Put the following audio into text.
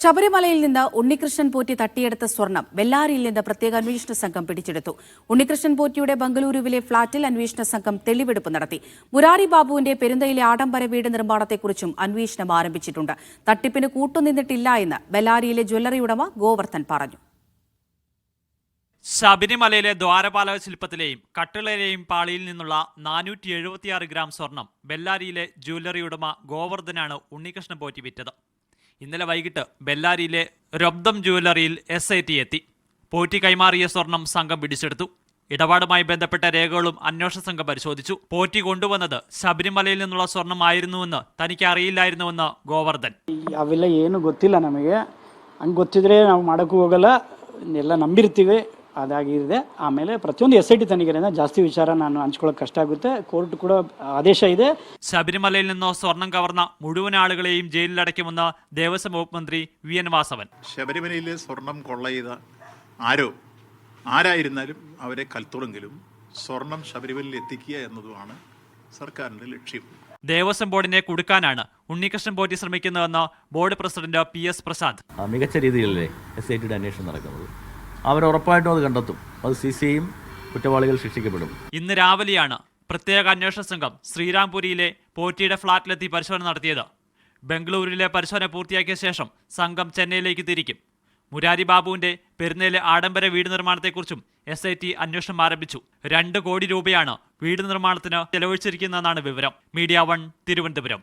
ശബരിമലയിൽ നിന്ന് ഉണ്ണികൃഷ്ണൻ പോറ്റി തട്ടിയെടുത്ത സ്വർണം ബെല്ലാരിയിൽ നിന്ന് പ്രത്യേക അന്വേഷണ സംഘം പിടിച്ചെടുത്തു. ഉണ്ണികൃഷ്ണൻ പോറ്റിയുടെ ബംഗളൂരുവിലെ ഫ്ളാറ്റിൽ അന്വേഷണ സംഘം തെളിവെടുപ്പ് നടത്തി. മുരാരി ബാബുവിന്റെ പെരുന്തയിലെ ആഡംബര വീട് നിർമ്മാണത്തെക്കുറിച്ചും അന്വേഷണം ആരംഭിച്ചിട്ടുണ്ട്. തട്ടിപ്പിന് കൂട്ടുനിന്നിട്ടില്ല എന്ന് ബെല്ലാരിയിലെ ജ്വല്ലറി ഉടമ ഗോവർദ്ധൻ പറഞ്ഞു. ശബരിമലയിലെ ദ്വാരപാലക ശില്പത്തിലെയും കട്ടിളയിലെയും പാളിയിൽ നിന്നുള്ള 476 ഗ്രാം സ്വർണം ബെല്ലാരിയിലെ ജ്വല്ലറി ഉടമ ഗോവർദ്ധനാണ് ഉണ്ണികൃഷ്ണൻ പോറ്റി വിറ്റത്. ഇന്നലെ വൈകിട്ട് ബെല്ലാരിയിലെ രബ്ദം ജ്വല്ലറിയിൽ SIT എത്തി. പോറ്റി കൈമാറിയ സ്വർണം സംഘം പിടിച്ചെടുത്തു. ഇടപാടുമായി ബന്ധപ്പെട്ട രേഖകളും അന്വേഷണ സംഘം പരിശോധിച്ചു. പോറ്റി കൊണ്ടുവന്നത് ശബരിമലയിൽ നിന്നുള്ള സ്വർണമായിരുന്നുവെന്ന് തനിക്ക് അറിയില്ലായിരുന്നുവെന്ന് ഗോവർദ്ധൻ. ಅವೆಲ್ಲ ಏನು ಗೊತ್ತಿಲ್ಲ ನಮಗೆ. ಹಂಗೆ ಗೊತ್ತಿದ್ರೆ ನಾವು ಮಾಡೋಕ್ಕೂ ಹೋಗಲ್ಲ, ಎಲ್ಲ ನಂಬಿರ್ತೀವಿ. ಅದಾಗಿದೆ. ಆಮೇಲೆ ಪ್ರತಿಯೊಂದು SIT ತನಿಖೆಯಿಂದ ಜಾಸ್ತಿ ವಿಚಾರ ನಾನು ಹಂಚ್ಕೊಳ್ಳೋಕೆ ಕಷ್ಟ ಆಗುತ್ತೆ. ಕೋರ್ಟ್ ಕೂಡ ಆದೇಶ ಇದೆ. ശബരിമലയിൽ നിന്ന് സ്വർണം കവർന്ന മുഴുവൻ ആളുകളെയും ജയിലിലടയ്ക്കുമെന്ന് ദേവസ്വം വകുപ്പ് മന്ത്രി VN വാസവൻ. ശബരിമലയിലെ സ്വർണം കൊള്ള ചെയ്ത ആരായിരുന്നാലും അവരെ കൽത്തുറെങ്കിലും സ്വർണം ശബരിമലയിൽ എത്തിക്കുക എന്നതുമാണ് സർക്കാരിന്റെ ലക്ഷ്യം. ദേവസ്വം ബോർഡിനെ കുടുക്കാനാണ് ഉണ്ണികൃഷ്ണൻ പോറ്റി ശ്രമിക്കുന്നതെന്ന് ബോർഡ് പ്രസിഡന്റ് PS പ്രസാദ്. മികച്ച രീതിയിലല്ലേ SITയുടെ അന്വേഷണം നടക്കുന്നത്. അവർ ഉറപ്പായിട്ടും അത് കണ്ടെത്തും. അത് CCയും കുറ്റവാളികൾ ശിക്ഷിക്കപ്പെടും. ഇന്ന് രാവിലെയാണ് പ്രത്യേക അന്വേഷണ സംഘം ശ്രീരാംപുരിയിലെ പോറ്റിയുടെ ഫ്ളാറ്റിലെത്തി പരിശോധന നടത്തിയത്. ബംഗളൂരുവിലെ പരിശോധന പൂർത്തിയാക്കിയ ശേഷം സംഘം ചെന്നൈയിലേക്ക് തിരിക്കും. മുരാരി ബാബുവിന്റെ പെരുന്നയിലെ ആഡംബര വീട് നിർമ്മാണത്തെക്കുറിച്ചും SIT അന്വേഷണം ആരംഭിച്ചു. 2 കോടി രൂപയാണ് വീട് നിർമ്മാണത്തിന് ചെലവഴിച്ചിരിക്കുന്നതെന്നാണ് വിവരം. മീഡിയ 1 തിരുവനന്തപുരം.